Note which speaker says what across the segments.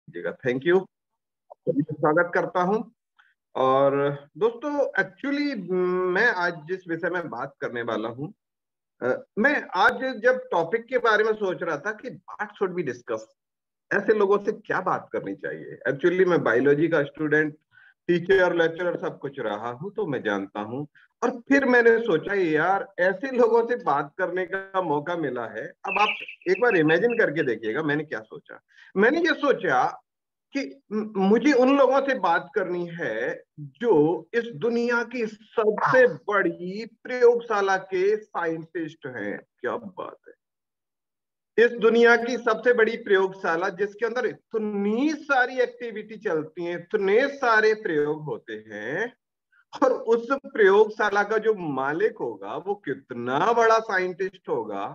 Speaker 1: कीजिएगा। Thank you, स्वागत करता हूं। और दोस्तों, एक्चुअली मैं आज जिस विषय में बात करने वाला हूं, मैं आज जब टॉपिक के बारे में सोच रहा था कि व्हाट शुड बी डिस्कस, ऐसे लोगों से क्या बात करनी चाहिए। एक्चुअली मैं बायोलॉजी का स्टूडेंट, टीचर, लेक्चरर सब कुछ रहा हूं, तो मैं जानता हूं। और फिर मैंने सोचा यार, ऐसे लोगों से बात करने का मौका मिला है। अब आप एक बार इमेजिन करके देखिएगा मैंने क्या सोचा। मैंने ये सोचा कि मुझे उन लोगों से बात करनी है जो इस दुनिया की सबसे बड़ी प्रयोगशाला के साइंटिस्ट हैं। क्या बात है! इस दुनिया की सबसे बड़ी प्रयोगशाला जिसके अंदर इतनी सारी एक्टिविटी चलती है, इतने सारे प्रयोग होते हैं, और उस प्रयोगशाला का जो मालिक होगा वो कितना बड़ा साइंटिस्ट होगा।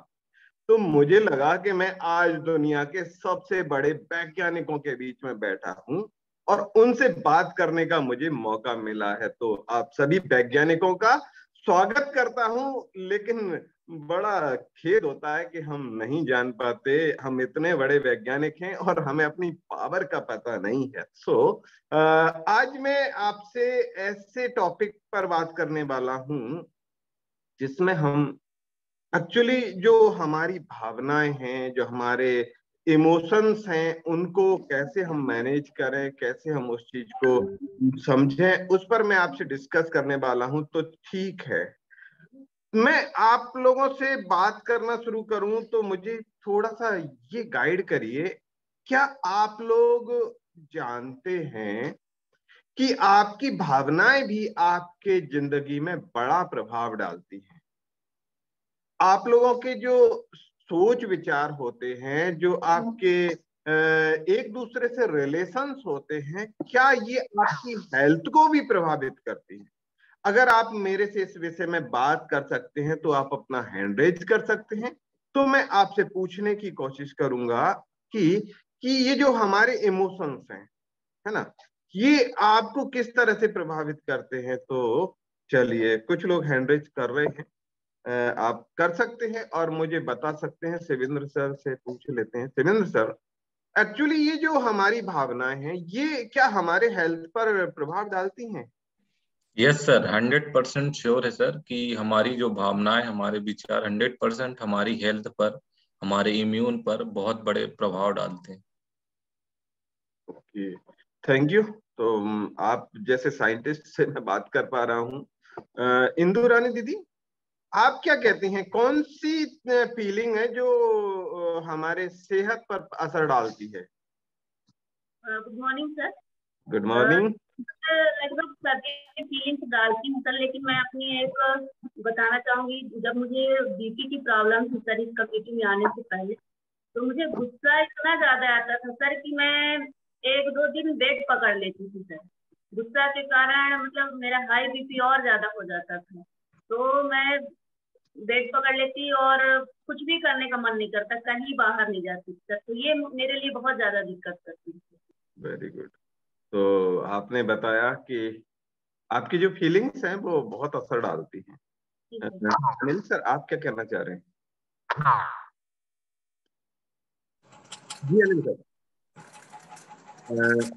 Speaker 1: तो मुझे लगा कि मैं आज दुनिया के सबसे बड़े वैज्ञानिकों के बीच में बैठा हूं और उनसे बात करने का मुझे मौका मिला है। तो आप सभी वैज्ञानिकों का स्वागत करता हूं। लेकिन बड़ा खेद होता है कि हम नहीं जान पाते हम इतने बड़े वैज्ञानिक हैं और हमें अपनी पावर का पता नहीं है। आज मैं आपसे ऐसे टॉपिक पर बात करने वाला हूं जिसमें हम एक्चुअली जो हमारी भावनाएं हैं, जो हमारे इमोशंस हैं, उनको कैसे हम मैनेज करें, कैसे हम उस चीज को समझें, उस पर मैं आपसे डिस्कस करने वाला हूं। तो ठीक है, मैं आप लोगों से बात करना शुरू करूं तो मुझे थोड़ा सा ये गाइड करिए। क्या आप लोग जानते हैं कि आपकी भावनाएं भी आपके जिंदगी में बड़ा प्रभाव डालती हैं? आप लोगों के जो सोच विचार होते हैं, जो आपके एक दूसरे से रिलेशंस होते हैं, क्या ये आपकी हेल्थ को भी प्रभावित करती है? अगर आप मेरे से इस विषय में बात कर सकते हैं तो आप अपना हैंड रेज कर सकते हैं। तो मैं आपसे पूछने की कोशिश करूंगा कि ये जो हमारे इमोशंस हैं, है ना, ये आपको किस तरह से प्रभावित करते हैं। तो चलिए, कुछ लोग हैंड रेज कर रहे हैं, आप कर सकते हैं और मुझे बता सकते हैं। शिवेंद्र सर से पूछ लेते हैं। शिवेंद्र सर, एक्चुअली ये जो हमारी भावनाएं हैं, ये क्या हमारे हेल्थ पर प्रभाव डालती हैं?
Speaker 2: यस सर, 100% श्योर है सर कि हमारी जो भावनाएं, हमारे विचार 100% हमारी हेल्थ पर, हमारे इम्यून पर बहुत बड़े प्रभाव डालते हैं।
Speaker 1: Okay, thank you. तो आप जैसे साइंटिस्ट से मैं बात कर पा रहा हूँ। इंदु रानी दीदी, आप क्या कहती हैं, कौन सी फीलिंग है जो हमारे सेहत पर असर डालती है?
Speaker 3: Good morning sir.
Speaker 1: Good morning.
Speaker 3: लगभग सभी फीलिंग्स डालती हूँ सर, लेकिन मैं अपनी एक बताना चाहूंगी। जब मुझे बीपी की प्रॉब्लम थी सर, इसका बीपी में आने से पहले, तो मुझे गुस्सा इतना ज्यादा आता था सर कि मैं 1-2 दिन बेड पकड़ लेती थी सर। गुस्सा के कारण मतलब मेरा हाई बीपी और ज्यादा हो जाता था, तो मैं बेड पकड़ लेती और कुछ भी करने का मन नहीं करता, कहीं बाहर नहीं जाती सर। तो ये मेरे लिए बहुत ज्यादा दिक्कत करती है।
Speaker 1: Very good. तो आपने बताया कि आपकी जो फीलिंग्स हैं वो बहुत असर डालती हैं। अनिल सर, आप क्या कहना चाह रहे हैं? जी अनिल सर,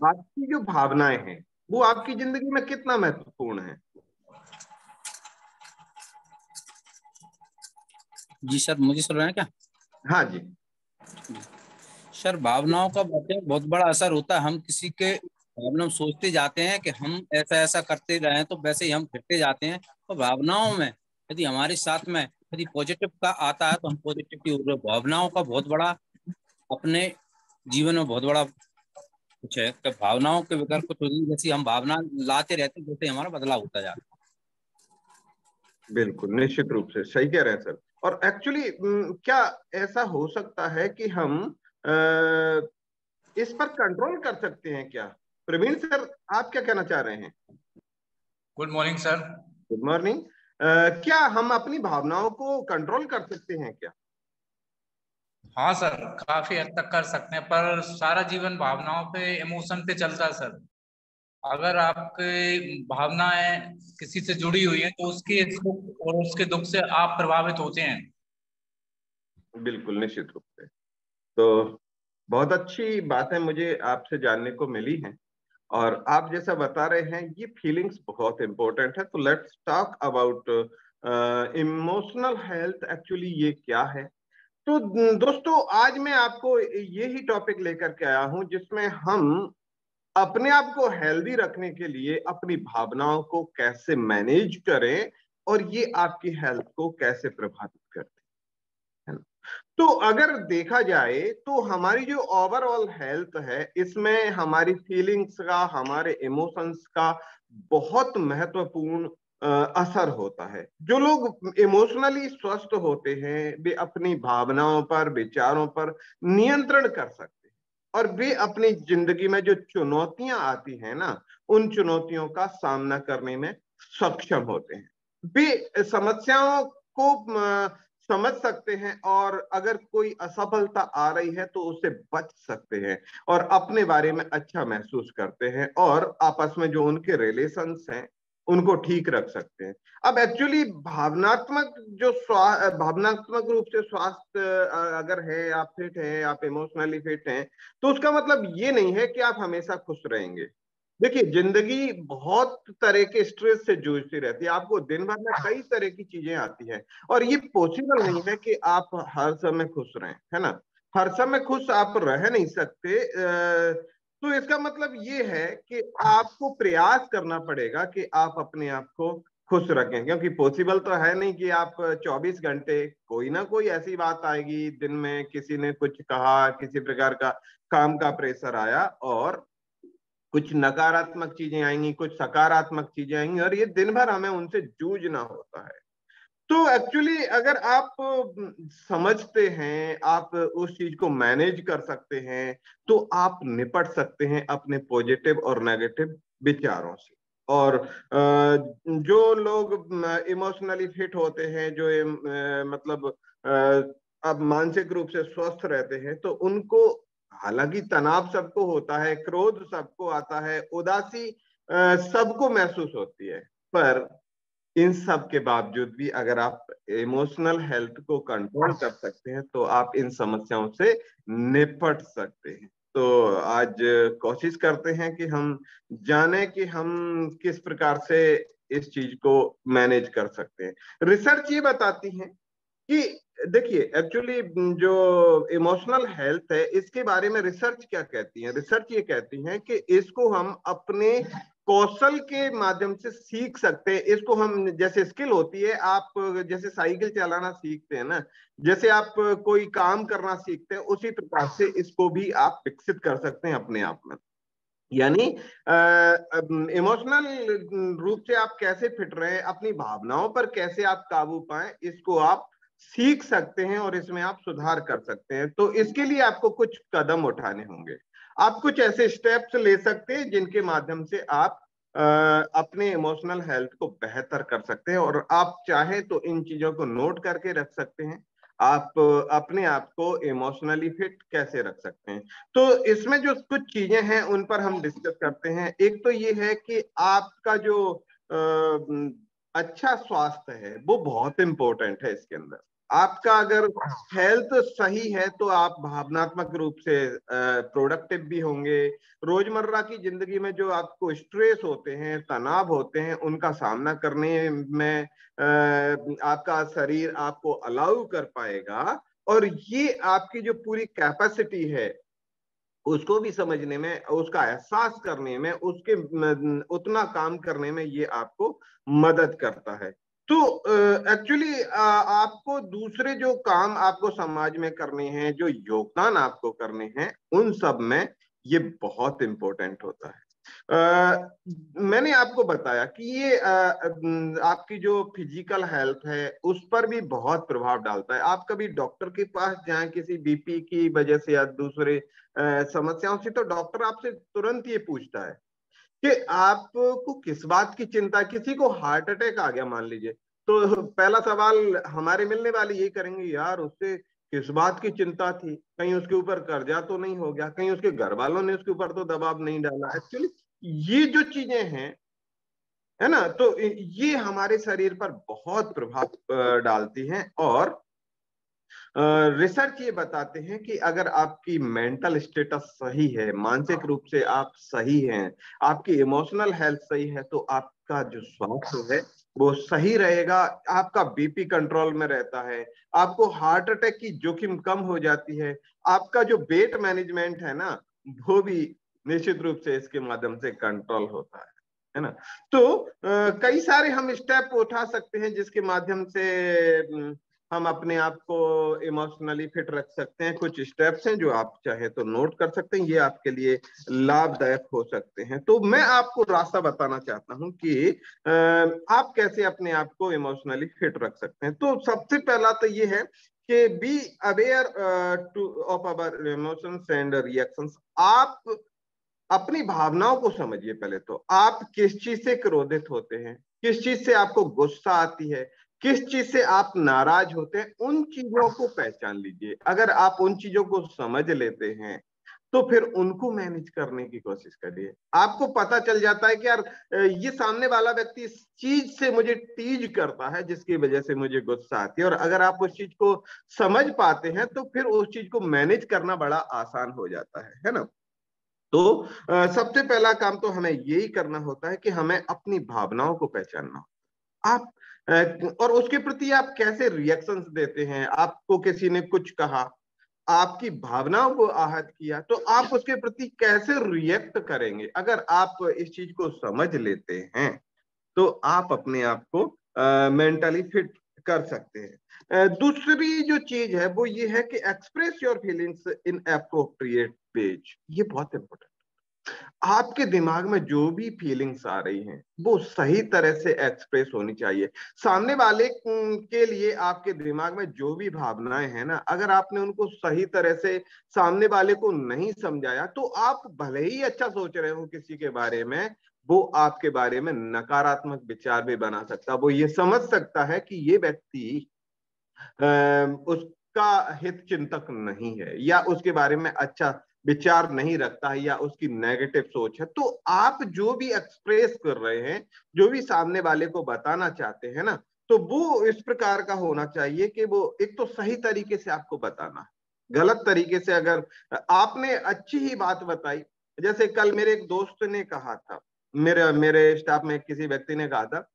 Speaker 1: आपकी जो भावनाएं हैं वो आपकी जिंदगी में कितना महत्वपूर्ण है?
Speaker 4: जी सर, मुझे सुन रहे हैं क्या?
Speaker 1: हाँ जी
Speaker 4: सर, भावनाओं का बहुत बड़ा असर होता है। हम किसी के भावना में सोचते जाते हैं कि हम ऐसा ऐसा करते रहे तो वैसे ही हम फिरते जाते हैं। तो भावनाओं में यदि हमारे साथ में यदि पॉजिटिव का आता है तो हम पॉजिटिव की ओर। भावनाओं का बहुत बड़ा अपने जीवन में बहुत बड़ा कुछ है कि भावनाओं के बगैर कुछ नहीं। जैसे हम भावना लाते रहते हैं जैसे हमारा बदलाव होता जाता है।
Speaker 1: बिल्कुल, निश्चित रूप से सही कह रहे हैं सर। और एक्चुअली क्या ऐसा हो सकता है कि हम इस पर कंट्रोल कर सकते हैं क्या? प्रवीण सर, आप क्या कहना चाह रहे हैं?
Speaker 5: Good morning sir.
Speaker 1: Good morning. क्या हम अपनी भावनाओं को कंट्रोल कर सकते हैं क्या?
Speaker 5: हाँ सर, काफी हद तक कर सकते हैं, पर सारा जीवन भावनाओं पे, इमोशन पे चलता है सर। अगर आपकी भावनाएं किसी से जुड़ी हुई है तो उसके सुख और उसके दुख से आप प्रभावित होते हैं।
Speaker 1: बिल्कुल, निश्चित रूप से। तो बहुत अच्छी बातें मुझे आपसे जानने को मिली हैं, और आप जैसा बता रहे हैं ये फीलिंग्स बहुत इंपॉर्टेंट है। तो let's talk about emotional health, actually ये क्या है। तो दोस्तों, आज मैं आपको यही टॉपिक लेकर के आया हूं जिसमें हम अपने आप को हेल्दी रखने के लिए अपनी भावनाओं को कैसे मैनेज करें और ये आपकी हेल्थ को कैसे प्रभावित करते हैं। तो अगर देखा जाए तो हमारी जो ओवरऑल हेल्थ है, इसमें हमारी फीलिंग्स का, हमारे इमोशंस का बहुत महत्वपूर्ण असर होता है। जो लोग इमोशनली स्वस्थ होते हैं वे अपनी भावनाओं पर, विचारों पर नियंत्रण कर सकते हैं, और वे अपनी जिंदगी में जो चुनौतियां आती हैं ना, उन चुनौतियों का सामना करने में सक्षम होते हैं। वे समस्याओं को समझ सकते हैं, और अगर कोई असफलता आ रही है तो उससे बच सकते हैं और अपने बारे में अच्छा महसूस करते हैं, और आपस में जो उनके रिलेशंस हैं उनको ठीक रख सकते हैं। अब एक्चुअली भावनात्मक रूप से स्वास्थ्य अगर है, आप फिट हैं, आप इमोशनली फिट हैं, तो उसका मतलब ये नहीं है कि आप हमेशा खुश रहेंगे। देखिए, जिंदगी बहुत तरह के स्ट्रेस से जूझती रहती है, आपको दिन भर में कई तरह की चीजें आती है, और ये पॉसिबल नहीं है कि आप हर समय खुश रहें, है ना। हर समय खुश आप रह नहीं सकते। तो इसका मतलब ये है कि आपको प्रयास करना पड़ेगा कि आप अपने आप को खुश रखें, क्योंकि पॉसिबल तो है नहीं कि आप 24 घंटे, कोई ना कोई ऐसी बात आएगी दिन में, किसी ने कुछ कहा, किसी प्रकार का काम का प्रेशर आया, और कुछ नकारात्मक चीजें आएंगी, कुछ सकारात्मक चीजें आएंगी, और ये दिन भर हमें उनसे जूझना होता है। तो एक्चुअली अगर आप समझते हैं, आप उस चीज को मैनेज कर सकते हैं, तो आप निपट सकते हैं अपने पॉजिटिव और नेगेटिव विचारों से। और जो लोग इमोशनली फिट होते हैं, जो मतलब अब मानसिक रूप से स्वस्थ रहते हैं, तो उनको, हालांकि तनाव सबको होता है, क्रोध सबको आता है, उदासी सबको महसूस होती है, पर इन सब के बावजूद भी अगर आप इमोशनल हेल्थ को कंट्रोल कर सकते हैं तो आप इन समस्याओं से निपट सकते हैं। तो आज कोशिश करते हैं कि हम जाने कि हम किस प्रकार से इस चीज को मैनेज कर सकते हैं। रिसर्च ये बताती है कि, देखिए, एक्चुअली जो इमोशनल हेल्थ है, इसके बारे में रिसर्च क्या कहती है। रिसर्च ये कहती है कि इसको हम अपने कौशल के माध्यम से सीख सकते हैं। इसको हम, जैसे स्किल होती है, आप जैसे साइकिल चलाना सीखते हैं ना, जैसे आप कोई काम करना सीखते हैं, उसी प्रकार से इसको भी आप विकसित कर सकते हैं अपने आप में। यानी इमोशनल रूप से आप कैसे फिट रहे, अपनी भावनाओं पर कैसे आप काबू पाएं, इसको आप सीख सकते हैं और इसमें आप सुधार कर सकते हैं। तो इसके लिए आपको कुछ कदम उठाने होंगे। आप कुछ ऐसे स्टेप्स ले सकते हैं जिनके माध्यम से आप अपने इमोशनल हेल्थ को बेहतर कर सकते हैं, और आप चाहें तो इन चीजों को नोट करके रख सकते हैं। आप अपने आप को इमोशनली फिट कैसे रख सकते हैं। तो इसमें जो कुछ चीजें हैं उन पर हम डिस्कस करते हैं। एक तो ये है कि आपका जो अच्छा स्वास्थ्य है वो बहुत इंपॉर्टेंट है इसके अंदर। आपका अगर हेल्थ सही है तो आप भावनात्मक रूप से प्रोडक्टिव भी होंगे। रोजमर्रा की जिंदगी में जो आपको स्ट्रेस होते हैं, तनाव होते हैं, उनका सामना करने में आपका शरीर आपको अलाउ कर पाएगा, और ये आपकी जो पूरी कैपेसिटी है उसको भी समझने में, उसका एहसास करने में, उसके उतना काम करने में ये आपको मदद करता है। तो एक्चुअली आपको दूसरे जो काम आपको समाज में करने हैं, जो योगदान आपको करने हैं, उन सब में ये बहुत इंपॉर्टेंट होता है। मैंने आपको बताया कि ये आपकी जो फिजिकल हेल्थ है उस पर भी बहुत प्रभाव डालता है। आप कभी डॉक्टर के पास जाएं किसी बीपी की वजह से या दूसरे समस्याओं से, तो डॉक्टर आपसे तुरंत ये पूछता है कि आपको किस बात की चिंता। किसी को हार्ट अटैक आ गया मान लीजिए, तो पहला सवाल हमारे मिलने वाले यही करेंगे, यार उससे किस बात की चिंता थी, कहीं उसके ऊपर कर्जा तो नहीं हो गया, कहीं उसके घर वालों ने उसके ऊपर तो दबाव नहीं डाला। एक्चुअली ये जो चीजें हैं, है ना, तो ये हमारे शरीर पर बहुत प्रभाव डालती हैं। और रिसर्च ये बताते हैं कि अगर आपकी मेंटल स्टेटस सही है, मानसिक रूप से आप सही हैं, आपकी इमोशनल हेल्थ सही है, तो आपका जो स्वास्थ्य है वो सही रहेगा, आपका बीपी कंट्रोल में रहता है, आपको हार्ट अटैक की जोखिम कम हो जाती है, आपका जो वेट मैनेजमेंट है ना वो भी निश्चित रूप से इसके माध्यम से कंट्रोल होता है ना। तो कई सारे हम स्टेप उठा सकते हैं जिसके माध्यम से हम अपने आप को इमोशनली फिट रख सकते हैं। कुछ स्टेप्स हैं जो आप चाहे तो नोट कर सकते हैं, ये आपके लिए लाभदायक हो सकते हैं। तो मैं आपको रास्ता बताना चाहता हूं कि आप कैसे अपने आप को इमोशनली फिट रख सकते हैं। तो सबसे पहला तो ये है कि be aware too of our emotions and reactions. आप अपनी भावनाओं को समझिए। पहले तो आप किस चीज से क्रोधित होते हैं, किस चीज से आपको गुस्सा आती है, किस चीज से आप नाराज होते हैं, उन चीजों को पहचान लीजिए। अगर आप उन चीजों को समझ लेते हैं तो फिर उनको मैनेज करने की कोशिश करिए। आपको पता चल जाता है कि यार ये सामने वाला व्यक्ति इस चीज से मुझे टीज करता है जिसकी वजह से मुझे गुस्सा आती है, और अगर आप उस चीज को समझ पाते हैं तो फिर उस चीज को मैनेज करना बड़ा आसान हो जाता है ना। तो सबसे पहला काम तो हमें यही करना होता है कि हमें अपनी भावनाओं को पहचानना। आप और उसके प्रति आप कैसे रिएक्शंस देते हैं। आपको किसी ने कुछ कहा, आपकी भावनाओं को आहत किया, तो आप उसके प्रति कैसे रिएक्ट करेंगे। अगर आप इस चीज को समझ लेते हैं तो आप अपने आप को मेंटली फिट कर सकते हैं। दूसरी जो चीज है वो ये है कि express your feelings in appropriate ways. ये बहुत इंपॉर्टेंट। आपके दिमाग में जो भी फीलिंग्स आ रही हैं वो सही तरह से एक्सप्रेस होनी चाहिए। सामने वाले के लिए आपके दिमाग में जो भी भावनाएं हैं ना, अगर आपने उनको सही तरह से सामने वाले को नहीं समझाया तो आप भले ही अच्छा सोच रहे हो किसी के बारे में, वो आपके बारे में नकारात्मक विचार भी बना सकता है। वो ये समझ सकता है कि ये व्यक्ति उसका हित चिंतक नहीं है, या उसके बारे में अच्छा विचार नहीं रखता है, या उसकी नेगेटिव सोच है। तो आप जो भी एक्सप्रेस कर रहे हैं, जो भी सामने वाले को बताना चाहते हैं ना, तो वो इस प्रकार का होना चाहिए कि वो एक तो सही तरीके से आपको बताना है। गलत तरीके से अगर आपने अच्छी ही बात बताई, जैसे कल मेरे एक दोस्त ने कहा था, मेरे मेरे स्टाफ में किसी व्यक्ति ने कहा था,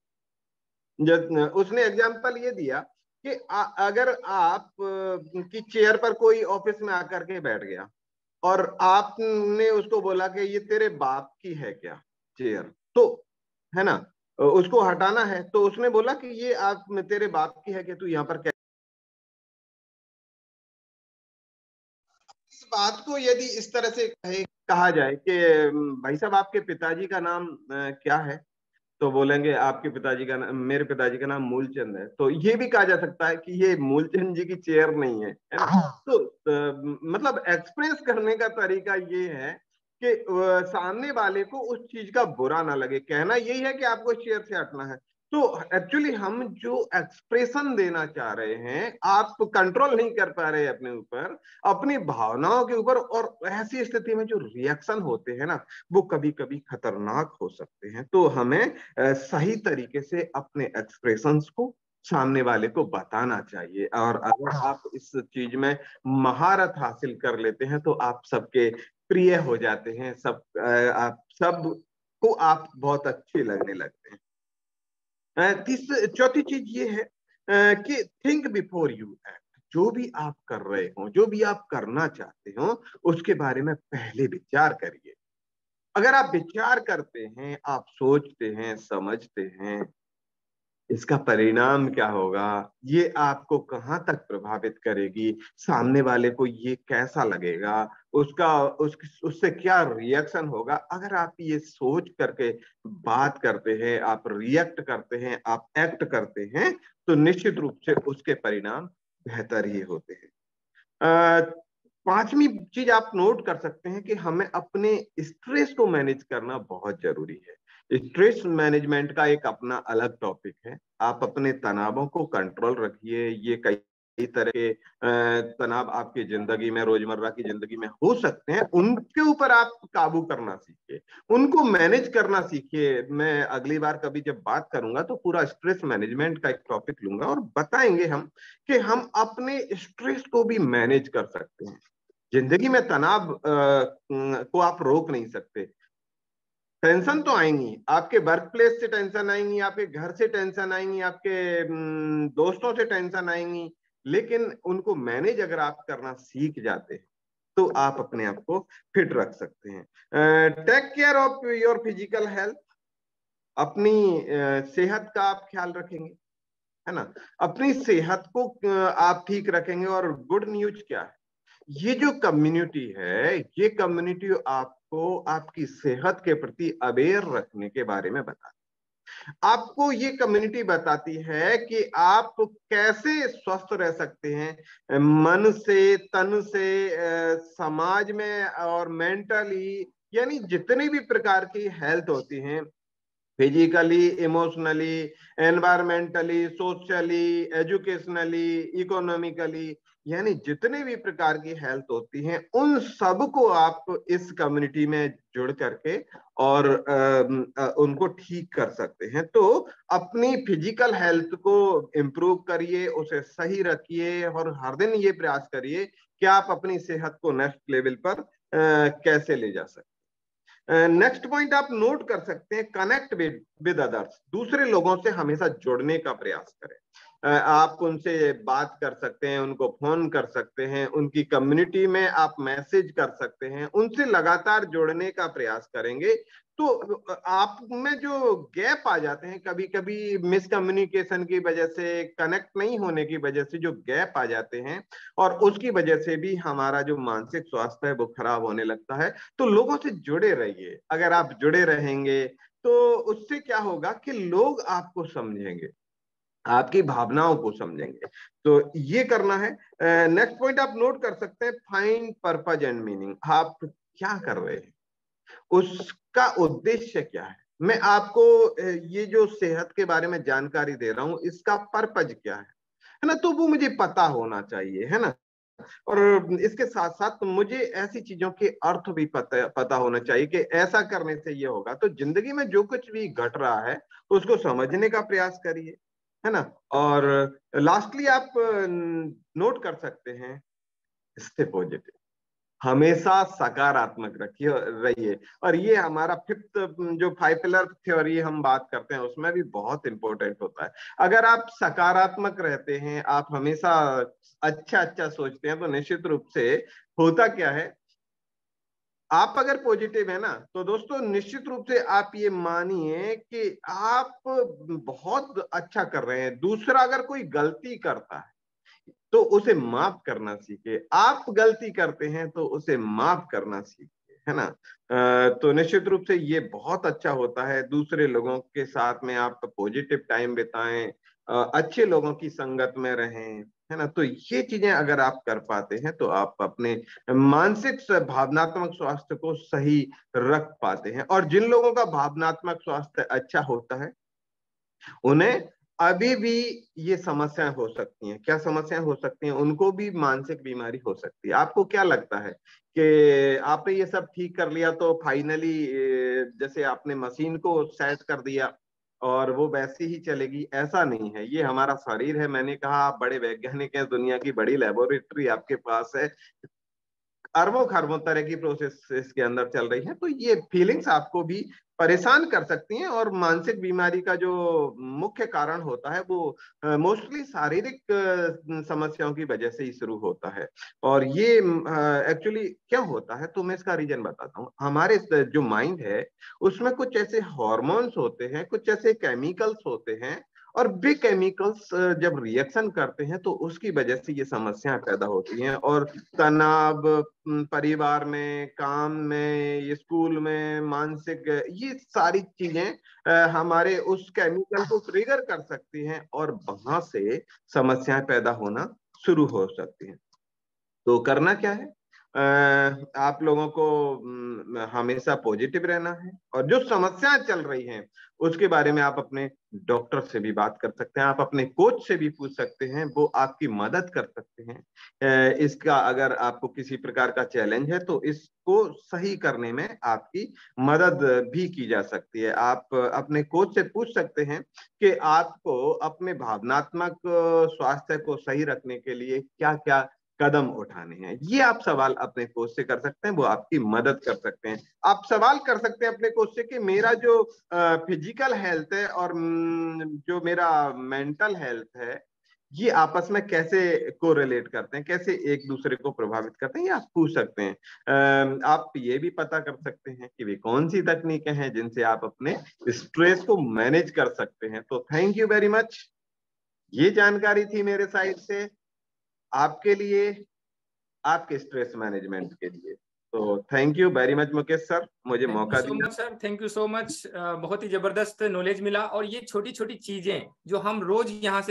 Speaker 1: जब उसने एग्जाम्पल ये दिया कि अगर आप की चेयर पर कोई ऑफिस में आकर के बैठ गया और आपने उसको बोला कि ये तेरे बाप की है क्या चेयर, तो है ना, उसको हटाना है, तो उसने बोला कि ये आप तेरे बाप की है कि तू यहाँ पर क्या। इस बात को यदि इस तरह से कहा जाए कि भाई साहब आपके पिताजी का नाम क्या है, तो बोलेंगे आपके पिताजी का नाम, मेरे पिताजी का नाम मूलचंद है, तो ये भी कहा जा सकता है कि ये मूलचंद जी की चेयर नहीं है ना। तो मतलब एक्सप्रेस करने का तरीका ये है कि सामने वाले को उस चीज का बुरा ना लगे। कहना यही है कि आपको चेयर से हटना है। तो एक्चुअली हम जो एक्सप्रेशन देना चाह रहे हैं, आप कंट्रोल नहीं कर पा रहे अपने ऊपर, अपनी भावनाओं के ऊपर, और ऐसी स्थिति में जो रिएक्शन होते हैं ना, वो कभी कभी खतरनाक हो सकते हैं। तो हमें सही तरीके से अपने एक्सप्रेशंस को सामने वाले को बताना चाहिए, और अगर आप इस चीज में महारत हासिल कर लेते हैं तो आप सबके प्रिय हो जाते हैं। आप सब को आप बहुत अच्छे लगने लगते हैं। चौथी चीज ये है कि थिंक बिफोर यू एक्ट। जो भी आप कर रहे हो, जो भी आप करना चाहते हो, उसके बारे में पहले विचार करिए। अगर आप विचार करते हैं, आप सोचते हैं, समझते हैं इसका परिणाम क्या होगा, ये आपको कहाँ तक प्रभावित करेगी, सामने वाले को ये कैसा लगेगा, उससे क्या रिएक्शन होगा, अगर आप ये सोच करके बात करते हैं, आप रिएक्ट करते हैं, आप एक्ट करते हैं, तो निश्चित रूप से उसके परिणाम बेहतर ही होते हैं। पांचवी चीज आप नोट कर सकते हैं कि हमें अपने स्ट्रेस को मैनेज करना बहुत जरूरी है। स्ट्रेस मैनेजमेंट का एक अपना अलग टॉपिक है। आप अपने तनावों को कंट्रोल रखिए। ये कई तरह के तनाव आपकी जिंदगी में, रोजमर्रा की जिंदगी में हो सकते हैं, उनके ऊपर आप काबू करना सीखिए, उनको मैनेज करना सीखिए। मैं अगली बार कभी जब बात करूंगा तो पूरा स्ट्रेस मैनेजमेंट का एक टॉपिक लूंगा और बताएंगे हम कि हम अपने स्ट्रेस को भी मैनेज कर सकते हैं। जिंदगी में तनाव को आप रोक नहीं सकते। टेंशन तो आएंगी, आपके वर्क प्लेस से टेंशन आएंगी, आपके घर से टेंशन आएंगी, आपके दोस्तों से टेंशन आएंगी, लेकिन उनको मैनेज अगर आप करना सीख जाते हैं तो आप अपने आप को फिट रख सकते हैं। Take care of your physical health, अपनी सेहत का आप ख्याल रखेंगे, है ना, अपनी सेहत को आप ठीक रखेंगे। और गुड न्यूज क्या है, ये जो कम्युनिटी है, ये कम्युनिटी आपको आपकी सेहत के प्रति अवेयर रखने के बारे में बताती है। आपको ये कम्युनिटी बताती है कि आप कैसे स्वस्थ रह सकते हैं, मन से, तन से, समाज में और मेंटली, यानी जितनी भी प्रकार की हेल्थ होती हैं, physically, emotionally, environmentally, socially, educationally, economically, यानी जितने भी प्रकार की हेल्थ होती हैं, उन सब को आप इस कम्युनिटी में जुड़ करके और उनको ठीक कर सकते हैं। तो अपनी फिजिकल हेल्थ को इम्प्रूव करिए, उसे सही रखिए और हर दिन ये प्रयास करिए कि आप अपनी सेहत को नेक्स्ट लेवल पर कैसे ले जा सकते। नेक्स्ट पॉइंट आप नोट कर सकते हैं, कनेक्ट विद अदर्स, दूसरे लोगों से हमेशा जुड़ने का प्रयास करें। आप उनसे बात कर सकते हैं, उनको फोन कर सकते हैं, उनकी कम्युनिटी में आप मैसेज कर सकते हैं, उनसे लगातार जुड़ने का प्रयास करेंगे तो आप में जो गैप आ जाते हैं, कभी कभी मिसकम्युनिकेशन की वजह से, कनेक्ट नहीं होने की वजह से जो गैप आ जाते हैं, और उसकी वजह से भी हमारा जो मानसिक स्वास्थ्य है वो खराब होने लगता है। तो लोगों से जुड़े रहिए। अगर आप जुड़े रहेंगे तो उससे क्या होगा कि लोग आपको समझेंगे, आपकी भावनाओं को समझेंगे। तो ये करना है। नेक्स्ट पॉइंट आप नोट कर सकते हैं, फाइंड पर्पज एंड मीनिंग। आप क्या कर रहे हैं, उसका उद्देश्य क्या है। मैं आपको ये जो सेहत के बारे में जानकारी दे रहा हूं, इसका पर्पज क्या है ना, तो वो मुझे पता होना चाहिए, है ना। और इसके साथ साथ मुझे ऐसी चीजों के अर्थ भी पता होना चाहिए कि ऐसा करने से ये होगा। तो जिंदगी में जो कुछ भी घट रहा है उसको समझने का प्रयास करिए, है ना। और लास्टली आप नोट कर सकते हैं, स्टे पॉजिटिव, हमेशा सकारात्मक रहिए। और ये हमारा फिफ्थ जो 5 पिलर थ्योरी हम बात करते हैं उसमें भी बहुत इंपॉर्टेंट होता है। अगर आप सकारात्मक रहते हैं, आप हमेशा अच्छा सोचते हैं, तो निश्चित रूप से होता क्या है, आप अगर पॉजिटिव है ना, तो दोस्तों निश्चित रूप से आप ये मानिए कि आप बहुत अच्छा कर रहे हैं। दूसरा अगर कोई गलती करता है तो उसे माफ करना सीखे, आप गलती करते हैं तो उसे माफ करना सीखे, है ना। तो निश्चित रूप से ये बहुत अच्छा होता है। दूसरे लोगों के साथ में आप पॉजिटिव टाइम बिताएं, अच्छे लोगों की संगत में रहें, है ना। तो ये चीजें अगर आप कर पाते हैं तो आप अपने मानसिक भावनात्मक स्वास्थ्य को सही रख पाते हैं। और जिन लोगों का भावनात्मक स्वास्थ्य अच्छा होता है उन्हें अभी भी ये समस्याएं हो सकती हैं। क्या समस्याएं हो सकती हैं? उनको भी मानसिक बीमारी हो सकती है। आपको क्या लगता है कि आपने ये सब ठीक कर लिया तो फाइनली जैसे आपने मशीन को सेट कर दिया और वो वैसे ही चलेगी? ऐसा नहीं है। ये हमारा शरीर है। मैंने कहा आप बड़े वैज्ञानिक हैं, दुनिया की बड़ी लेबोरेटरी आपके पास है, अरबों खरबों तरह की प्रोसेस इसके अंदर चल रही है। तो ये फीलिंग्स आपको भी परेशान कर सकती हैं। और मानसिक बीमारी का जो मुख्य कारण होता है वो मोस्टली शारीरिक समस्याओं की वजह से ही शुरू होता है। और ये एक्चुअली क्या होता है, तो मैं इसका रीजन बताता हूँ। हमारे जो माइंड है उसमें कुछ ऐसे हॉर्मोन्स होते हैं, कुछ ऐसे केमिकल्स होते हैं, और वे केमिकल्स जब रिएक्शन करते हैं तो उसकी वजह से ये समस्याएं पैदा होती हैं। और तनाव, परिवार में, काम में, स्कूल में, मानसिक, ये सारी चीजें हमारे उस केमिकल को ट्रिगर कर सकती हैं और वहां से समस्याएं पैदा होना शुरू हो सकती हैं। तो करना क्या है, आप लोगों को हमेशा पॉजिटिव रहना है, और जो समस्याएं चल रही हैं उसके बारे में आप अपने डॉक्टर से भी बात कर सकते हैं, आप अपने कोच से भी पूछ सकते हैं, वो आपकी मदद कर सकते हैं। इसका अगर आपको किसी प्रकार का चैलेंज है तो इसको सही करने में आपकी मदद भी की जा सकती है। आप अपने कोच से पूछ सकते हैं कि आपको अपने भावनात्मक स्वास्थ्य को सही रखने के लिए क्या क्या कदम उठाने हैं। ये आप सवाल अपने कोच से कर सकते हैं, वो आपकी मदद कर सकते हैं। आप सवाल कर सकते हैं अपने कोच से कि मेरा जो फिजिकल हेल्थ है और जो मेरा मेंटल हेल्थ है, ये आपस में कैसे कोरिलेट करते हैं, कैसे एक दूसरे को प्रभावित करते हैं, ये आप पूछ सकते हैं। आप ये भी पता कर सकते हैं कि वे कौन सी तकनीकें हैं जिनसे आप अपने स्ट्रेस को मैनेज कर सकते हैं। तो थैंक यू वेरी मच। ये जानकारी थी मेरे साइड से आपके लिए, आपके स्ट्रेस मैनेजमेंट के लिए। तो thank you very much Mukesh sir, मुझे मौका दिया।
Speaker 6: Sir thank you so much, बहुत ही जबरदस्त नॉलेज मिला। और ये छोटी छोटी चीजें जो हम रोज यहाँ से